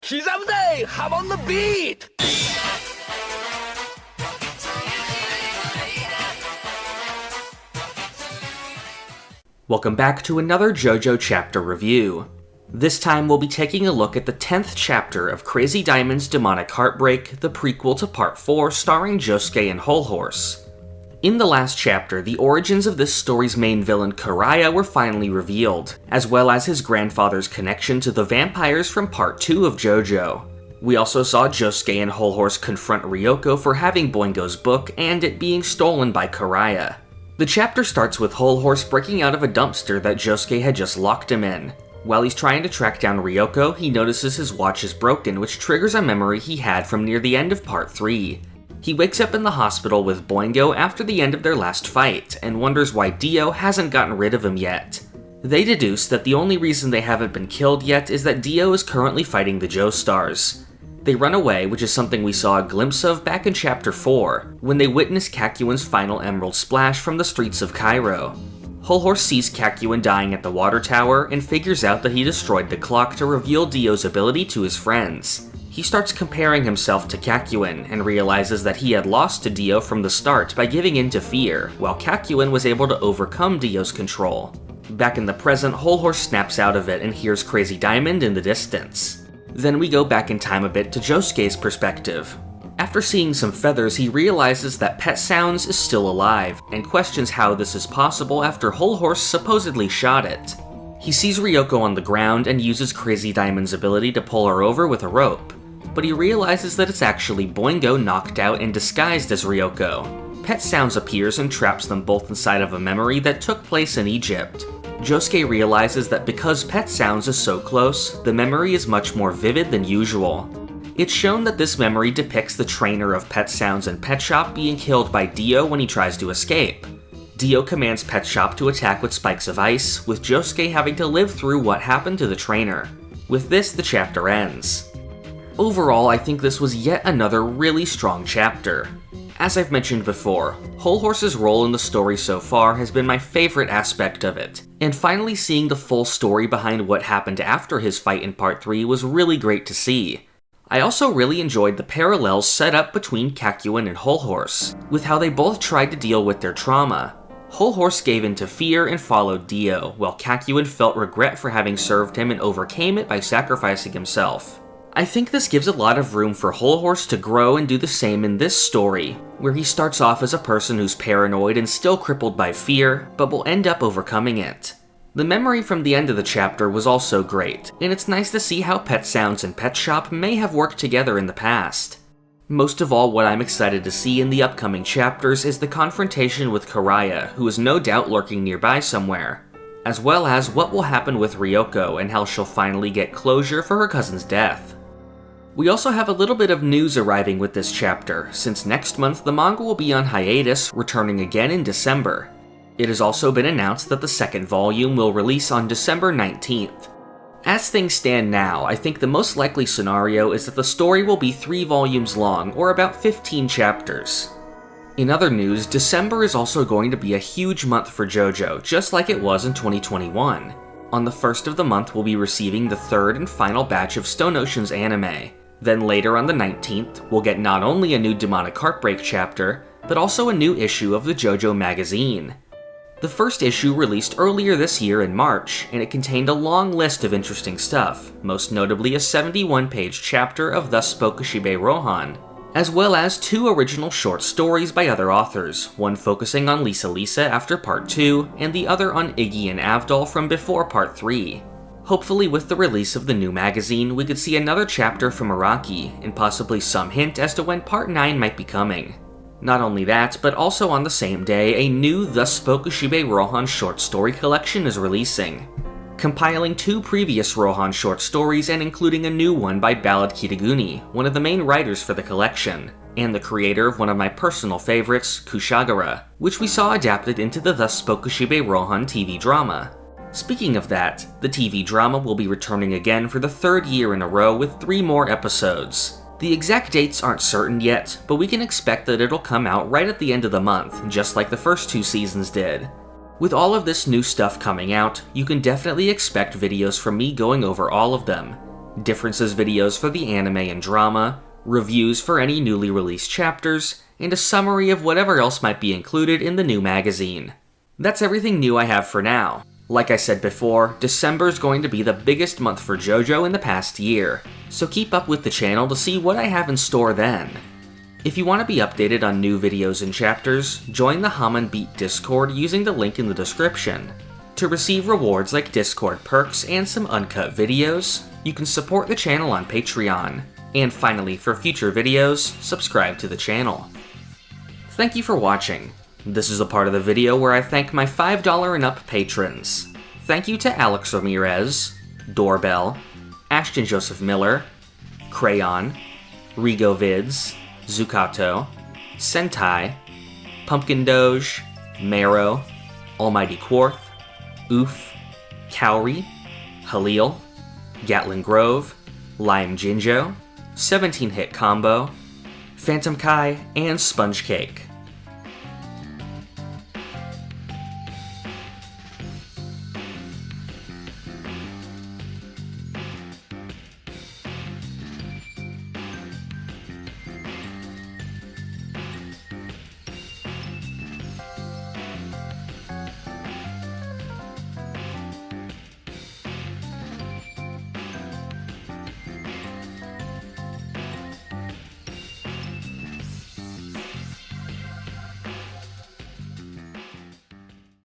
기자부대, hop on the beat! Welcome back to another JoJo chapter review. This time we'll be taking a look at the 10th chapter of Crazy Diamond's Demonic Heartbreak, the prequel to Part 4 starring Josuke and Whole Horse. In the last chapter, the origins of this story's main villain Kariya were finally revealed, as well as his grandfather's connection to the vampires from Part 2 of JoJo. We also saw Josuke and Whole Horse confront Ryoko for having Boingo's book and it being stolen by Kariya. The chapter starts with Whole Horse breaking out of a dumpster that Josuke had just locked him in. While he's trying to track down Ryoko, he notices his watch is broken, which triggers a memory he had from near the end of Part 3. He wakes up in the hospital with Boingo after the end of their last fight, and wonders why Dio hasn't gotten rid of him yet. They deduce that the only reason they haven't been killed yet is that Dio is currently fighting the Joestars. They run away, which is something we saw a glimpse of back in Chapter 4, when they witnessed Kakuin's final emerald splash from the streets of Cairo. Whole Horse sees Kakuin dying at the water tower and figures out that he destroyed the clock to reveal Dio's ability to his friends. He starts comparing himself to Kakuin and realizes that he had lost to Dio from the start by giving in to fear, while Kakuin was able to overcome Dio's control. Back in the present, Whole Horse snaps out of it and hears Crazy Diamond in the distance. Then we go back in time a bit to Josuke's perspective. After seeing some feathers, he realizes that Pet Sounds is still alive, and questions how this is possible after Whole Horse supposedly shot it. He sees Ryoko on the ground and uses Crazy Diamond's ability to pull her over with a rope, but he realizes that it's actually Boingo knocked out and disguised as Ryoko. Pet Sounds appears and traps them both inside of a memory that took place in Egypt. Josuke realizes that because Pet Sounds is so close, the memory is much more vivid than usual. It's shown that this memory depicts the trainer of Pet Sounds and Pet Shop being killed by Dio when he tries to escape. Dio commands Pet Shop to attack with spikes of ice, with Josuke having to live through what happened to the trainer. With this, the chapter ends. Overall, I think this was yet another really strong chapter. As I've mentioned before, Whole Horse's role in the story so far has been my favorite aspect of it, and finally seeing the full story behind what happened after his fight in Part 3 was really great to see. I also really enjoyed the parallels set up between Kakuin and Whole Horse, with how they both tried to deal with their trauma. Whole Horse gave in to fear and followed Dio, while Kakuin felt regret for having served him and overcame it by sacrificing himself. I think this gives a lot of room for Whole Horse to grow and do the same in this story, where he starts off as a person who's paranoid and still crippled by fear, but will end up overcoming it. The memory from the end of the chapter was also great, and it's nice to see how Pet Sounds and Pet Shop may have worked together in the past. Most of all, what I'm excited to see in the upcoming chapters is the confrontation with Kariya, who is no doubt lurking nearby somewhere, as well as what will happen with Ryoko and how she'll finally get closure for her cousin's death. We also have a little bit of news arriving with this chapter, since next month the manga will be on hiatus, returning again in December. It has also been announced that the second volume will release on December 19th. As things stand now, I think the most likely scenario is that the story will be 3 volumes long, or about 15 chapters. In other news, December is also going to be a huge month for JoJo, just like it was in 2021. On the 1st of the month, we'll be receiving the 3rd and final batch of Stone Ocean's anime. Then later on the 19th, we'll get not only a new Demonic Heartbreak chapter, but also a new issue of the JoJo magazine. The first issue released earlier this year in March, and it contained a long list of interesting stuff, most notably a 71-page chapter of Thus Spoke Ushibe Rohan, as well as 2 original short stories by other authors, one focusing on Lisa after Part 2, and the other on Iggy and Avdol from before Part 3. Hopefully with the release of the new magazine, we could see another chapter from Araki, and possibly some hint as to when Part 9 might be coming. Not only that, but also on the same day, a new Thus Spoke Ushibe Rohan short story collection is releasing, compiling 2 previous Rohan short stories and including a new one by Ballad Kitaguni, one of the main writers for the collection, and the creator of one of my personal favorites, Kushagara, which we saw adapted into the Thus Spoke Ushibe Rohan TV drama. Speaking of that, the TV drama will be returning again for the 3rd year in a row with 3 more episodes. The exact dates aren't certain yet, but we can expect that it'll come out right at the end of the month, just like the first 2 seasons did. With all of this new stuff coming out, you can definitely expect videos from me going over all of them. differences videos for the anime and drama, reviews for any newly released chapters, and a summary of whatever else might be included in the new magazine. That's everything new I have for now. Like I said before, December's going to be the biggest month for JoJo in the past year, so keep up with the channel to see what I have in store then. If you want to be updated on new videos and chapters, join the Hum and Beat Discord using the link in the description. To receive rewards like Discord perks and some uncut videos, you can support the channel on Patreon. And finally, for future videos, subscribe to the channel. Thank you for watching. This is the part of the video where I thank my $5 and up patrons. Thank you to Alex Ramirez, Doorbell, Ashton Joseph Miller, Crayon, Rigo Vids, Zukato, Sentai, Pumpkin Doge, Marrow, Almighty Quarth, Oof, Cowrie, Halil, Gatlin Grove, Lime Jinjo, 17 Hit Combo, Phantom Kai, and Sponge Cake.